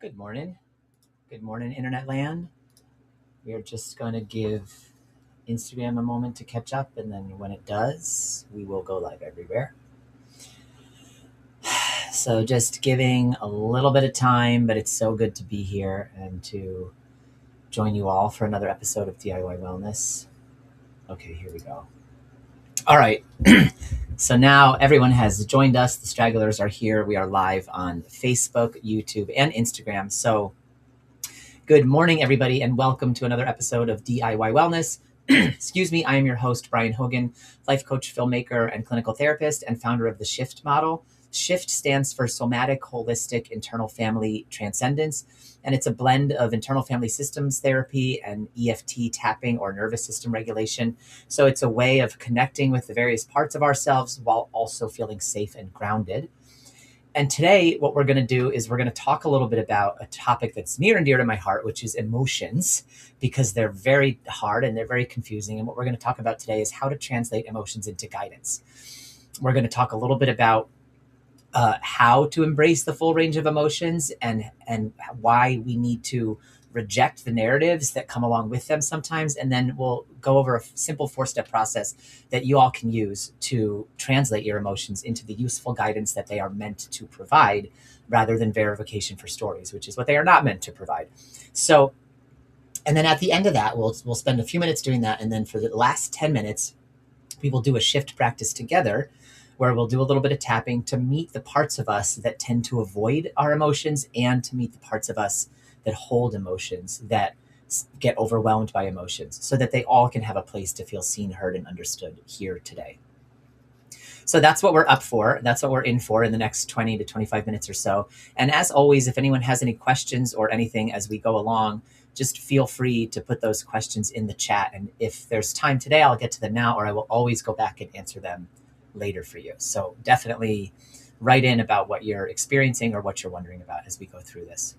Good morning. Good morning, Internet land. We are just going to give Instagram a moment to catch up, and then when it does, we will go live everywhere. So, just giving a little bit of time, but it's so good to be here and to join you all for another episode of DIY Wellness. Okay, here we go. All right. So now everyone has joined us. The stragglers are here. We are live on Facebook, YouTube, and Instagram. So, good morning, everybody, and welcome to another episode of DIY Wellness. Excuse me, I am your host, Brian Hogan, life coach, filmmaker, and clinical therapist, and founder of the S.H.I.F.T model. S.H.I.F.T stands for Somatic Holistic Internal Family Transcendence, and it's a blend of internal family systems therapy and EFT tapping or nervous system regulation. So it's a way of connecting with the various parts of ourselves while also feeling safe and grounded. And today, what we're going to do is we're going to talk a little bit about a topic that's near and dear to my heart, which is emotions, because they're very hard and they're very confusing. And what we're going to talk about today is how to translate emotions into guidance. We're going to talk a little bit about how to embrace the full range of emotions and why we need to reject the narratives that come along with them sometimes. And then we'll go over a simple 4-step process that you all can use to translate your emotions into the useful guidance that they are meant to provide, rather than verification for stories, which is what they are not meant to provide. So, and then at the end of that, we'll spend a few minutes doing that. And then for the last 10 minutes, we will do a shift practice together where we'll do a little bit of tapping to meet the parts of us that tend to avoid our emotions and to meet the parts of us that hold emotions, that get overwhelmed by emotions, so that they all can have a place to feel seen, heard, and understood here today. So that's what we're up for. That's what we're in for in the next 20 to 25 minutes or so. And as always, if anyone has any questions or anything as we go along, just feel free to put those questions in the chat. And if there's time today, I'll get to them now, or I will always go back and answer them later for you. So definitely write in about what you're experiencing or what you're wondering about as we go through this.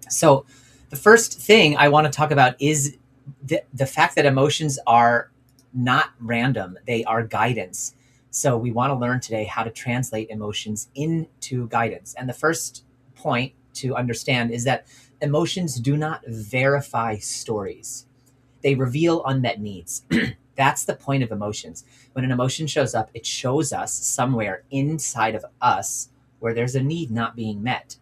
So the first thing I want to talk about is the fact that emotions are not random. They are guidance. So we want to learn today how to translate emotions into guidance. And the first point to understand is that emotions do not verify stories. They reveal unmet needs. That's the point of emotions. When an emotion shows up, it shows us somewhere inside of us where there's a need not being met.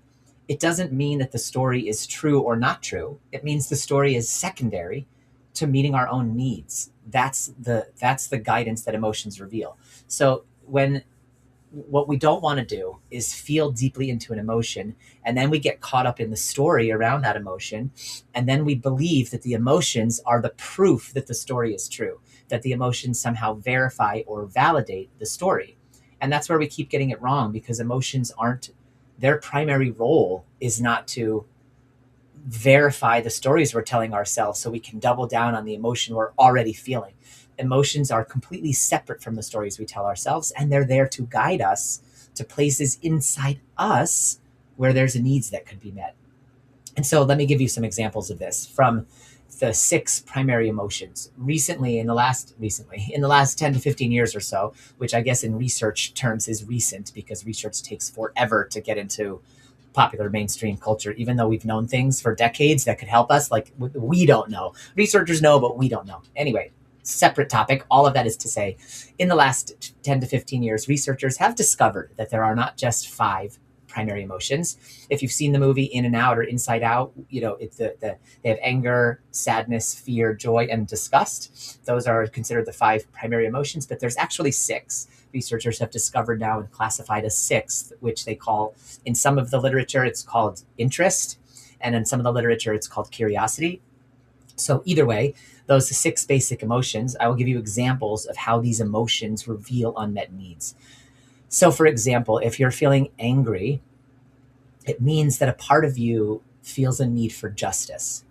It doesn't mean that the story is true or not true. It means the story is secondary to meeting our own needs. That's the guidance that emotions reveal. So what we don't want to do is feel deeply into an emotion, and then we get caught up in the story around that emotion, and then we believe that the emotions are the proof that the story is true, that the emotions somehow verify or validate the story. And that's where we keep getting it wrong, because emotions aren't, their primary role is not to verify the stories we're telling ourselves so we can double down on the emotion we're already feeling. Emotions are completely separate from the stories we tell ourselves, and they're there to guide us to places inside us where there's needs that could be met. And so let me give you some examples of this from the 6 primary emotions. In the last 10 to 15 years or so, which I guess in research terms is recent, because research takes forever to get into popular mainstream culture, even though we've known things for decades that could help us. Like, we don't know. Researchers know, but we don't know. Anyway, separate topic. All of that is to say, in the last 10 to 15 years, researchers have discovered that there are not just 5 primary emotions. If you've seen the movie In and Out or Inside Out, it's they have anger, sadness, fear, joy, and disgust. Those are considered the 5 primary emotions, but there's actually 6. Researchers have discovered now and classified a 6th, which they call, in some of the literature, it's called interest, and in some of the literature, it's called curiosity. So either way, those 6 basic emotions, I will give you examples of how these emotions reveal unmet needs. So for example, if you're feeling angry, it means that a part of you feels a need for justice.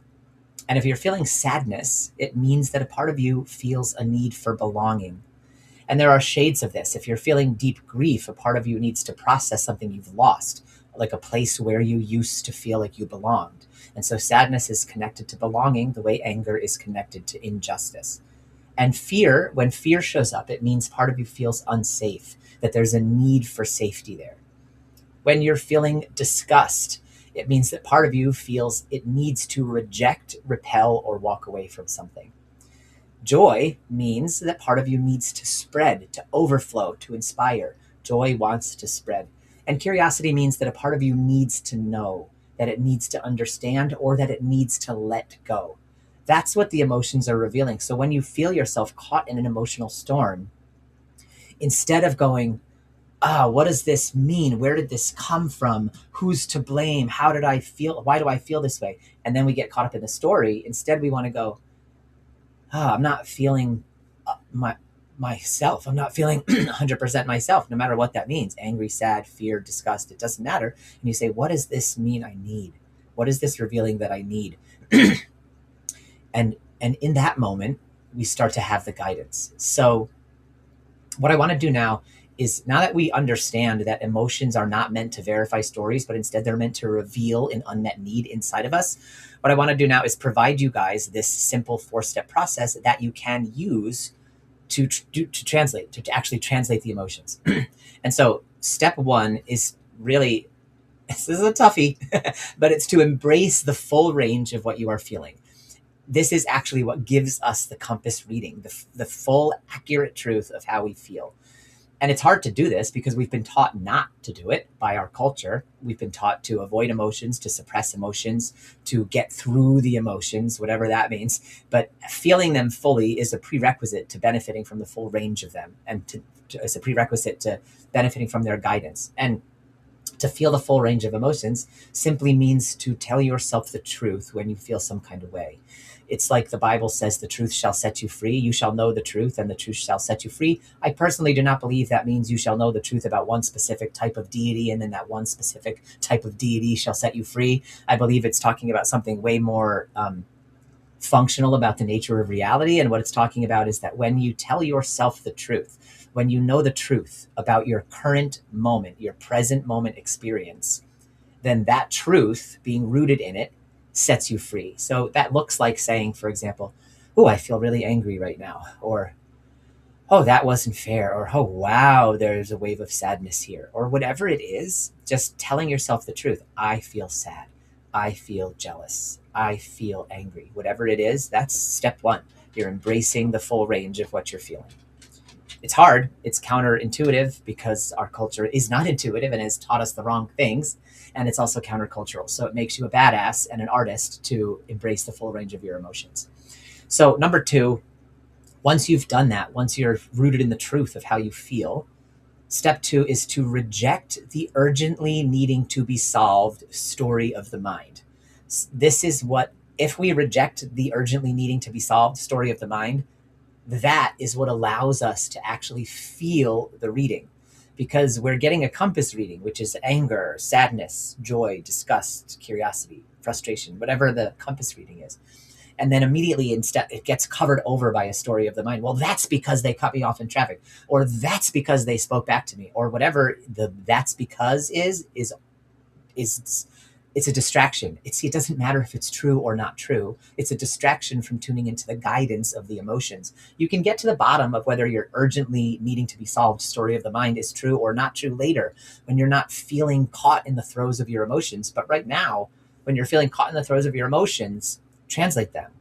And if you're feeling sadness, it means that a part of you feels a need for belonging. And there are shades of this. If you're feeling deep grief, a part of you needs to process something you've lost, like a place where you used to feel like you belonged. And so sadness is connected to belonging the way anger is connected to injustice. And fear, when fear shows up, it means part of you feels unsafe, that there's a need for safety there. When you're feeling disgust, It means that part of you feels it needs to reject, repel, or walk away from something. Joy means that part of you needs to spread, to overflow, to inspire. Joy wants to spread. And curiosity means that a part of you needs to know, that it needs to understand, or that it needs to let go. That's what the emotions are revealing. So when you feel yourself caught in an emotional storm, instead of going, what does this mean? Where did this come from? Who's to blame? How did I feel? Why do I feel this way? And then we get caught up in the story. Instead, we want to go, I'm not feeling myself. I'm not feeling 100% myself, no matter what that means. Angry, sad, fear, disgust, it doesn't matter. And you say, what does this mean I need? What is this revealing that I need? and in that moment, we start to have the guidance. So what I want to do now is, now that we understand that emotions are not meant to verify stories, but instead they're meant to reveal an unmet need inside of us, what I want to do now is provide you guys this simple 4-step process that you can use to translate, to actually translate the emotions. And so step 1 is really, this is a toughie, but it's to embrace the full range of what you are feeling. This is actually what gives us the compass reading, the full accurate truth of how we feel. And it's hard to do this because we've been taught not to do it by our culture. We've been taught to avoid emotions, to suppress emotions, to get through the emotions, whatever that means. But feeling them fully is a prerequisite to benefiting from the full range of them, and it's a prerequisite to benefiting from their guidance. And to feel the full range of emotions simply means to tell yourself the truth when you feel some kind of way. It's like the Bible says, the truth shall set you free. You shall know the truth, and the truth shall set you free. I personally do not believe that means you shall know the truth about one specific type of deity, and then that one specific type of deity shall set you free. I believe it's talking about something way more functional about the nature of reality. And what it's talking about is that when you tell yourself the truth, when you know the truth about your current moment, your present moment experience, then that truth, being rooted in it, sets you free. So that looks like saying, for example, oh, I feel really angry right now, or oh, that wasn't fair, or oh, wow, there's a wave of sadness here, or whatever it is. Just telling yourself the truth. I feel sad. I feel jealous. I feel angry. Whatever it is, that's step 1. You're embracing the full range of what you're feeling. It's hard. It's counterintuitive because our culture is not intuitive and has taught us the wrong things. And it's also countercultural. So it makes you a badass and an artist to embrace the full range of your emotions. So number 2, once you've done that, once you're rooted in the truth of how you feel, step 2 is to reject the urgently needing to be solved story of the mind. This is what, if we reject the urgently needing to be solved story of the mind, that is what allows us to actually feel the reading, because we're getting a compass reading, which is anger, sadness, joy, disgust, curiosity, frustration, whatever the compass reading is. And then immediately instead it gets covered over by a story of the mind. Well, that's because they cut me off in traffic, or that's because they spoke back to me, or whatever the that's because is it's a distraction. It doesn't matter if it's true or not true. It's a distraction from tuning into the guidance of the emotions. You can get to the bottom of whether your urgently needing to be solved story of the mind is true or not true later, when you're not feeling caught in the throes of your emotions. But right now, when you're feeling caught in the throes of your emotions, translate them,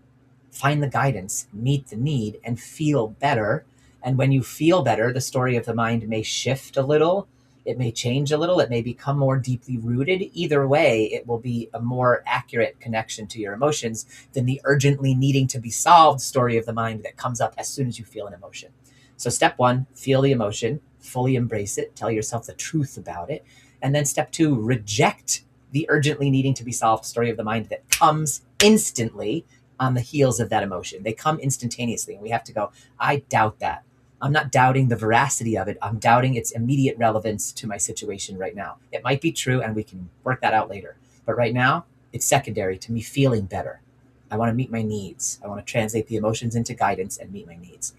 find the guidance, meet the need, and feel better. And when you feel better, the story of the mind may shift a little. It may change a little. It may become more deeply rooted. Either way, it will be a more accurate connection to your emotions than the urgently needing to be solved story of the mind that comes up as soon as you feel an emotion. So step 1, feel the emotion, fully embrace it, tell yourself the truth about it. And then step 2, reject the urgently needing to be solved story of the mind that comes instantly on the heels of that emotion. They come instantaneously, and we have to go, I doubt that. I'm not doubting the veracity of it. I'm doubting its immediate relevance to my situation right now. It might be true, and we can work that out later. But right now, it's secondary to me feeling better. I want to meet my needs. I want to translate the emotions into guidance and meet my needs.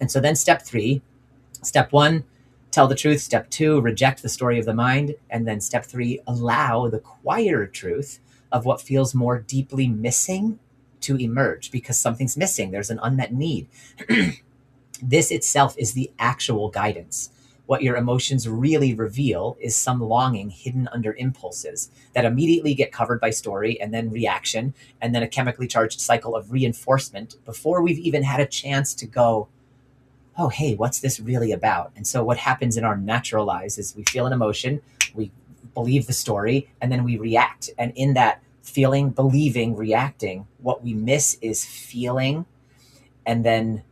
And so then step 3, step 1, tell the truth. Step 2, reject the story of the mind. And then step 3, allow the quieter truth of what feels more deeply missing to emerge, because something's missing. There's an unmet need. This itself is the actual guidance. what your emotions really reveal is some longing hidden under impulses that immediately get covered by story and then reaction, and then a chemically charged cycle of reinforcement before we've even had a chance to go, oh, hey, what's this really about? And so what happens in our natural lives is we feel an emotion, we believe the story, and then we react. And in that feeling, believing, reacting, what we miss is feeling and then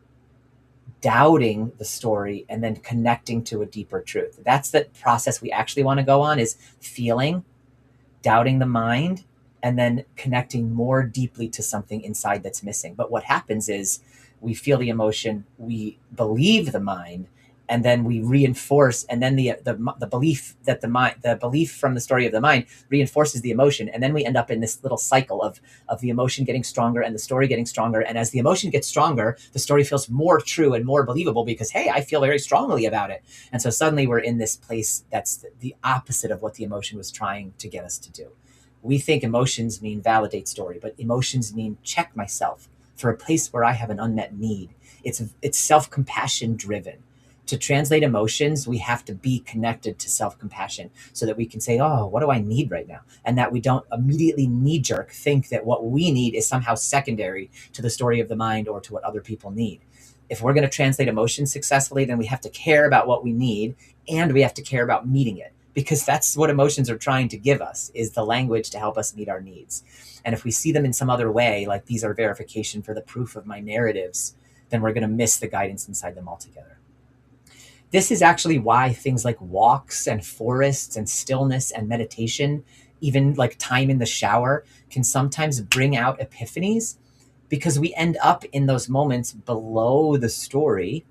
doubting the story and then connecting to a deeper truth. That's the process we actually want to go on, is feeling, doubting the mind, and then connecting more deeply to something inside that's missing. But what happens is we feel the emotion, we believe the mind, and then we reinforce, and then the belief that the belief from the story of the mind reinforces the emotion, and then we end up in this little cycle of the emotion getting stronger and the story getting stronger. And as the emotion gets stronger, the story feels more true and more believable because, hey, I feel very strongly about it. And so suddenly we're in this place that's the opposite of what the emotion was trying to get us to do. We think emotions mean validate story, but emotions mean check myself for a place where I have an unmet need. It's self-compassion driven. To translate emotions, we have to be connected to self-compassion so that we can say, oh, what do I need right now? And that we don't immediately knee-jerk think that what we need is somehow secondary to the story of the mind or to what other people need. If we're going to translate emotions successfully, then we have to care about what we need, and we have to care about meeting it, because that's what emotions are trying to give us, is the language to help us meet our needs. And if we see them in some other way, like these are verification for the proof of my narratives, then we're going to miss the guidance inside them altogether. This is actually why things like walks and forests and stillness and meditation, even like time in the shower, can sometimes bring out epiphanies, because we end up in those moments below the story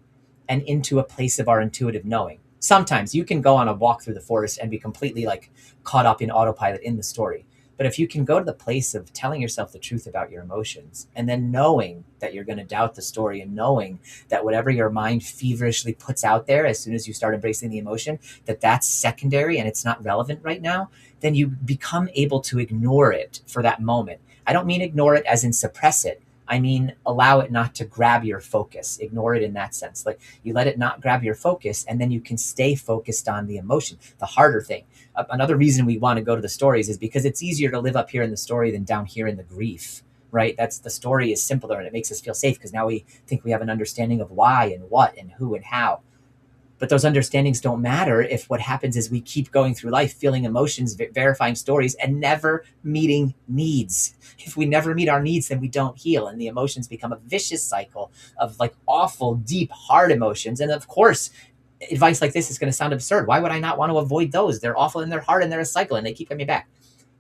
and into a place of our intuitive knowing. Sometimes you can go on a walk through the forest and be completely like caught up in autopilot in the story. But if you can go to the place of telling yourself the truth about your emotions, and then knowing that you're going to doubt the story, and knowing that whatever your mind feverishly puts out there as soon as you start embracing the emotion, that that's secondary and it's not relevant right now, then you become able to ignore it for that moment. I don't mean ignore it as in suppress it. I mean, allow it not to grab your focus. Ignore it in that sense. Like, you let it not grab your focus, and then you can stay focused on the emotion, the harder thing. Another reason we want to go to the stories is because it's easier to live up here in the story than down here in the grief, right? That's, the story is simpler and it makes us feel safe because now we think we have an understanding of why and what and who and how. But those understandings don't matter if what happens is we keep going through life feeling emotions, verifying stories, and never meeting needs. If we never meet our needs, then we don't heal, and the emotions become a vicious cycle of like awful, deep, hard emotions. And of course, advice like this is going to sound absurd. Why would I not want to avoid those? They're awful and they're hard and they're a cycle and they keep coming back.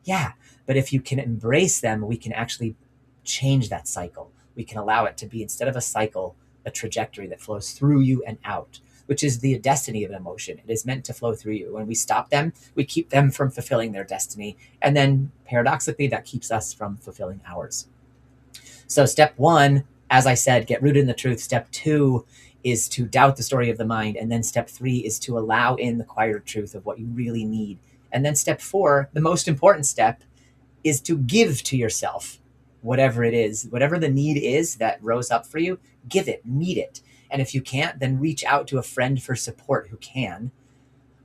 Yeah, but if you can embrace them, we can actually change that cycle. We can allow it to be, instead of a cycle, a trajectory that flows through you and out, which is the destiny of an emotion. It is meant to flow through you. When we stop them, we keep them from fulfilling their destiny. And then paradoxically, that keeps us from fulfilling ours. So step one, as I said, get rooted in the truth. Step two is to doubt the story of the mind. And then step three is to allow in the quieter truth of what you really need. And then step four, the most important step, is to give to yourself whatever it is, whatever the need is that rose up for you, give it, meet it. And if you can't, then reach out to a friend for support who can.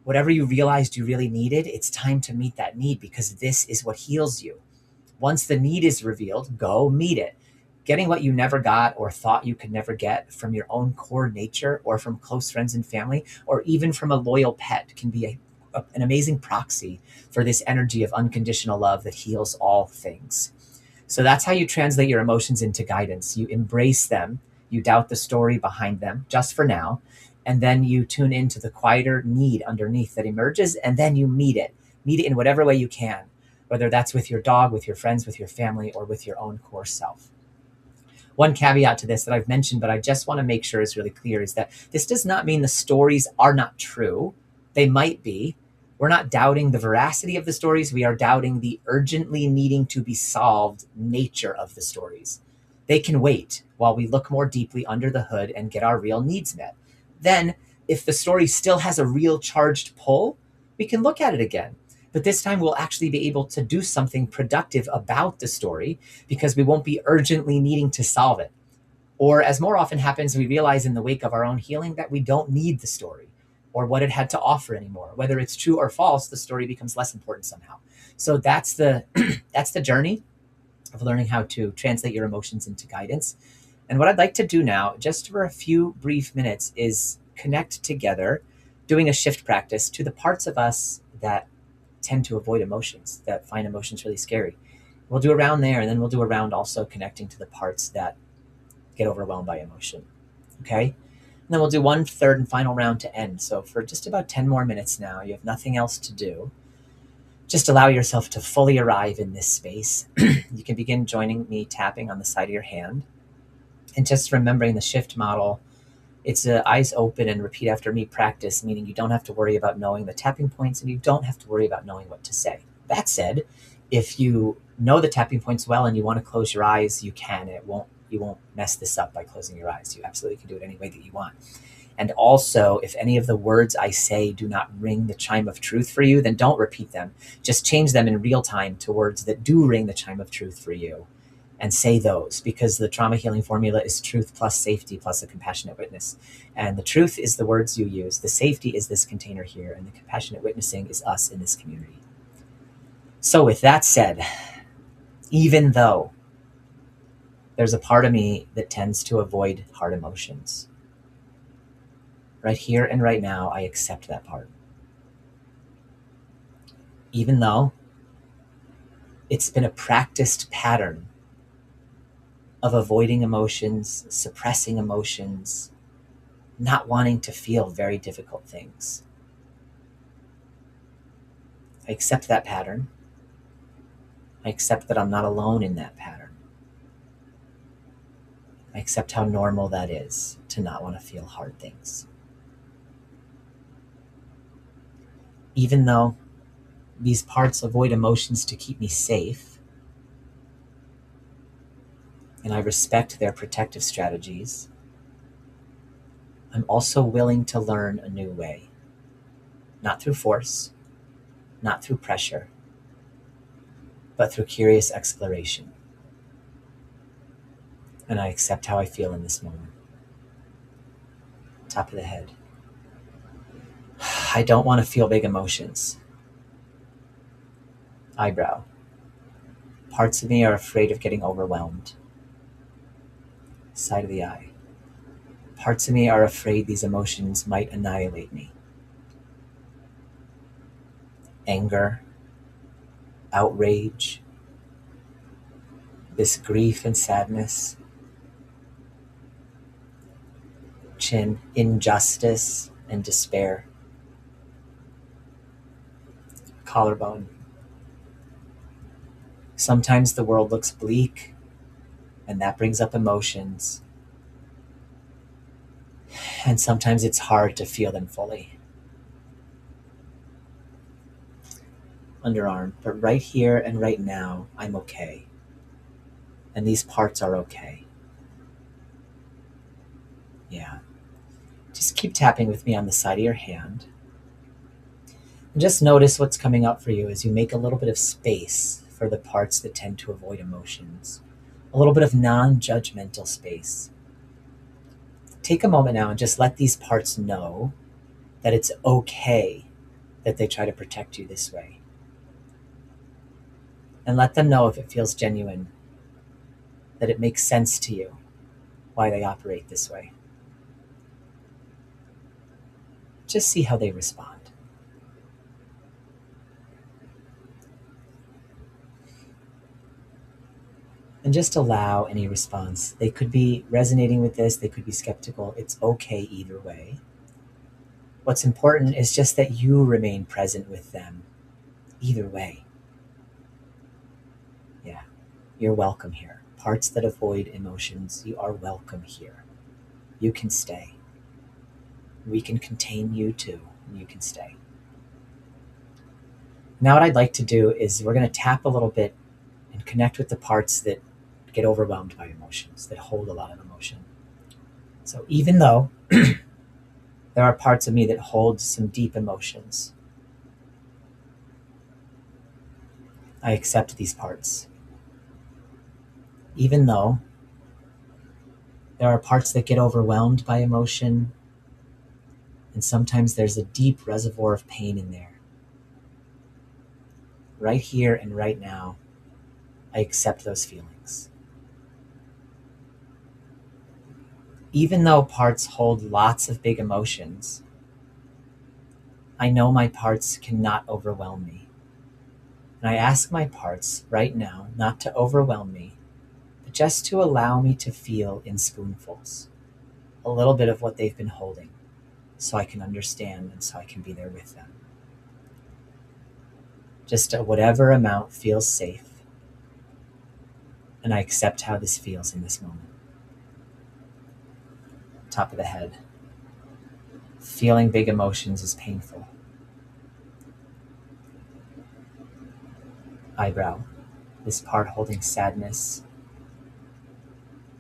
Whatever you realized you really needed, it's time to meet that need, because this is what heals you. Once the need is revealed, go meet it. Getting what you never got or thought you could never get from your own core nature, or from close friends and family, or even from a loyal pet, can be an amazing proxy for this energy of unconditional love that heals all things. So that's how you translate your emotions into guidance. You embrace them. You doubt the story behind them, just for now. And then you tune into the quieter need underneath that emerges, and then you meet it. Meet it in whatever way you can, whether that's with your dog, with your friends, with your family, or with your own core self. One caveat to this that I've mentioned, but I just want to make sure is really clear, is that this does not mean the stories are not true. They might be. We're not doubting the veracity of the stories. We are doubting the urgently needing to be solved nature of the stories. They can wait while we look more deeply under the hood and get our real needs met. Then, if the story still has a real charged pull, we can look at it again. But this time we'll actually be able to do something productive about the story, because we won't be urgently needing to solve it. Or, as more often happens, we realize in the wake of our own healing that we don't need the story. or what it had to offer anymore. Whether it's true or false, the story becomes less important somehow. So that's the that's the journey of learning how to translate your emotions into guidance. And what I'd like to do now, just for a few brief minutes, is connect together, doing a shift practice to the parts of us that tend to avoid emotions, that find emotions really scary. We'll do a round there, and then we'll do a round also connecting to the parts that get overwhelmed by emotion. Okay? And then we'll do one third and final round to end. So for just about 10 more minutes now, you have nothing else to do. Just allow yourself to fully arrive in this space. You can begin joining me tapping on the side of your hand. And just remembering the shift model, it's eyes open and repeat after me practice, meaning you don't have to worry about knowing the tapping points and you don't have to worry about knowing what to say. That said, if you know the tapping points well and you want to close your eyes, you can. You won't mess this up by closing your eyes. You absolutely can do it any way that you want. And also, if any of the words I say do not ring the chime of truth for you, then don't repeat them. Just change them in real time to words that do ring the chime of truth for you. And say those, because the trauma healing formula is truth plus safety plus a compassionate witness. And the truth is the words you use. The safety is this container here. And the compassionate witnessing is us in this community. So with that said, even though there's a part of me that tends to avoid hard emotions, right here and right now, I accept that part. Even though it's been a practiced pattern of avoiding emotions, suppressing emotions, not wanting to feel very difficult things. I accept that pattern. I accept that I'm not alone in that pattern. I accept how normal that is to not want to feel hard things. Even though these parts avoid emotions to keep me safe, and I respect their protective strategies, I'm also willing to learn a new way. Not through force, not through pressure, but through curious exploration. And I accept how I feel in this moment. Top of the head. I don't want to feel big emotions. Eyebrow. Parts of me are afraid of getting overwhelmed. Side of the eye. Parts of me are afraid these emotions might annihilate me. Anger, outrage, this grief and sadness. Chin, injustice and despair. Collarbone. Sometimes the world looks bleak, and that brings up emotions. And sometimes it's hard to feel them fully. Underarm, but right here and right now, I'm okay. And these parts are okay. Yeah. Just keep tapping with me on the side of your hand. And just notice what's coming up for you as you make a little bit of space for the parts that tend to avoid emotions. A little bit of non-judgmental space. Take a moment now and just let these parts know that it's okay that they try to protect you this way. And let them know if it feels genuine, that it makes sense to you why they operate this way. Just see how they respond. And just allow any response. They could be resonating with this, they could be skeptical. It's okay either way. What's important is just that you remain present with them either way. Yeah, you're welcome here. Parts that avoid emotions, you are welcome here. You can stay. We can contain you too, and you can stay. Now what I'd like to do is we're going to tap a little bit and connect with the parts that get overwhelmed by emotions, that hold a lot of emotion. So even though there are parts of me that hold some deep emotions, I accept these parts. Even though there are parts that get overwhelmed by emotion, And sometimes there's a deep reservoir of pain in there. Right here and right now, I accept those feelings. Even though parts hold lots of big emotions, I know my parts cannot overwhelm me. And I ask my parts right now not to overwhelm me, but just to allow me to feel in spoonfuls a little bit of what they've been holding, so I can understand and so I can be there with them. Just whatever amount feels safe, and I accept how this feels in this moment. Top of the head. Feeling big emotions is painful. Eyebrow. This part holding sadness.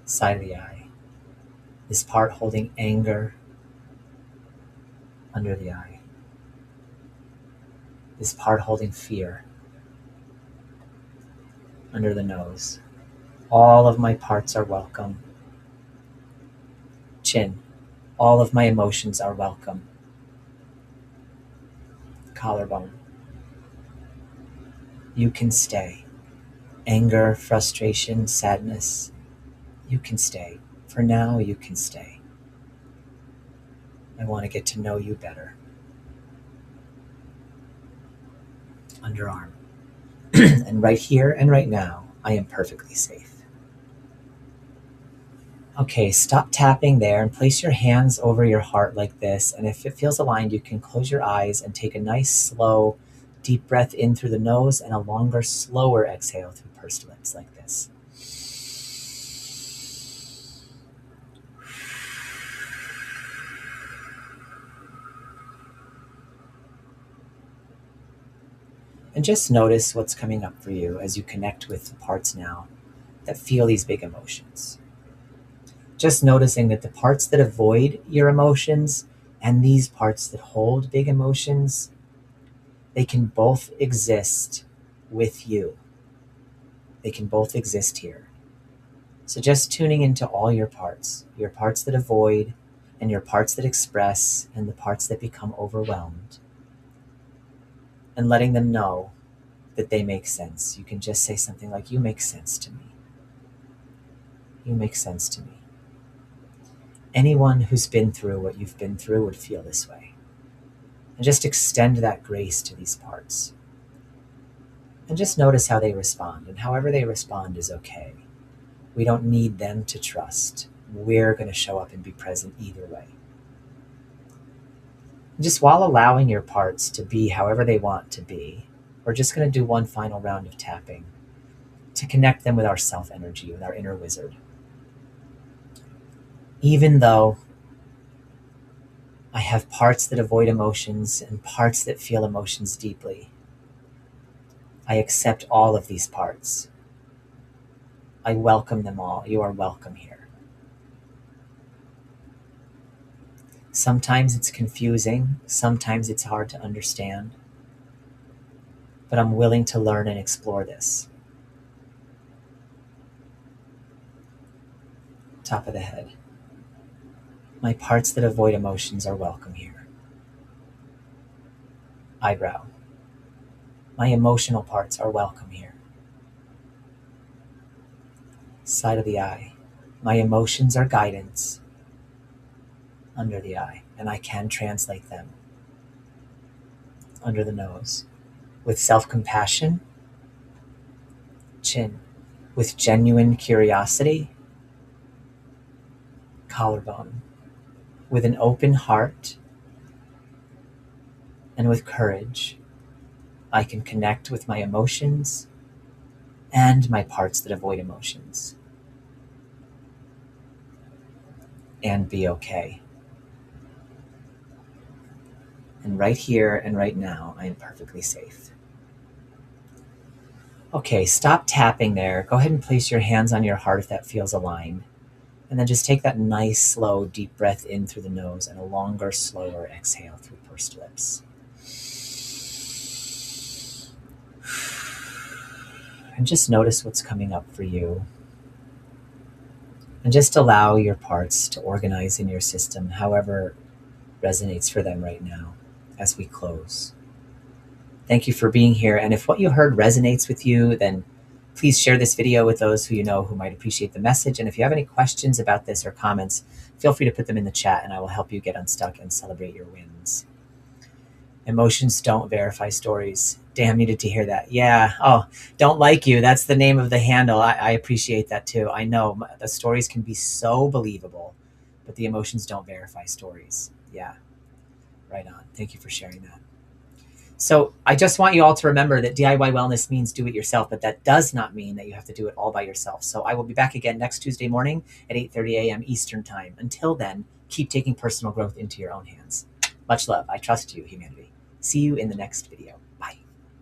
Side of the eye. This part holding anger. Under the eye. This part holding fear. Under the nose. All of my parts are welcome. Chin. All of my emotions are welcome. Collarbone. You can stay. Anger, frustration, sadness. You can stay. For now, you can stay. I want to get to know you better. Underarm. And right here and right now, I am perfectly safe. Okay, stop tapping there and place your hands over your heart like this. And if it feels aligned, you can close your eyes and take a nice, slow, deep breath in through the nose and a longer, slower exhale through pursed lips like this. And just notice what's coming up for you as you connect with the parts now that feel these big emotions. Just noticing that the parts that avoid your emotions and these parts that hold big emotions, they can both exist with you. They can both exist here. So just tuning into all your parts that avoid and your parts that express and the parts that become overwhelmed, and letting them know that they make sense. You can just say something like, you make sense to me. You make sense to me. Anyone who's been through what you've been through would feel this way. And just extend that grace to these parts. And just notice how they respond, and however they respond is okay. We don't need them to trust. We're going to show up and be present either way. And just while allowing your parts to be however they want to be, we're just going to do one final round of tapping to connect them with our self energy, with our inner wizard. Even though I have parts that avoid emotions and parts that feel emotions deeply, I accept all of these parts. I welcome them all. You are welcome here. Sometimes it's confusing. Sometimes it's hard to understand. But I'm willing to learn and explore this. Top of the head. My parts that avoid emotions are welcome here. Eyebrow. My emotional parts are welcome here. Side of the eye. My emotions are guidance. Under the eye, and I can translate them. Under the nose. With self-compassion. Chin. With genuine curiosity. Collarbone. With an open heart and with courage, I can connect with my emotions and my parts that avoid emotions and be okay. And right here and right now, I am perfectly safe. Okay, stop tapping there. Go ahead and place your hands on your heart if that feels aligned. And then just take that nice, slow, deep breath in through the nose and a longer, slower exhale through pursed lips. And just notice what's coming up for you. And just allow your parts to organize in your system however resonates for them right now as we close. Thank you for being here. And if what you heard resonates with you, then please share this video with those who you know who might appreciate the message. And if you have any questions about this or comments, feel free to put them in the chat and I will help you get unstuck and celebrate your wins. Emotions don't verify stories. Damn, needed to hear that. Yeah. Oh, don't like you. That's the name of the handle. I appreciate that too. I know the stories can be so believable, but the emotions don't verify stories. Yeah. Right on. Thank you for sharing that. So I just want you all to remember that DIY wellness means do it yourself, but that does not mean that you have to do it all by yourself. So I will be back again next Tuesday morning at 8:30 a.m. Eastern Time. Until then, keep taking personal growth into your own hands. Much love. I trust you, humanity. See you in the next video.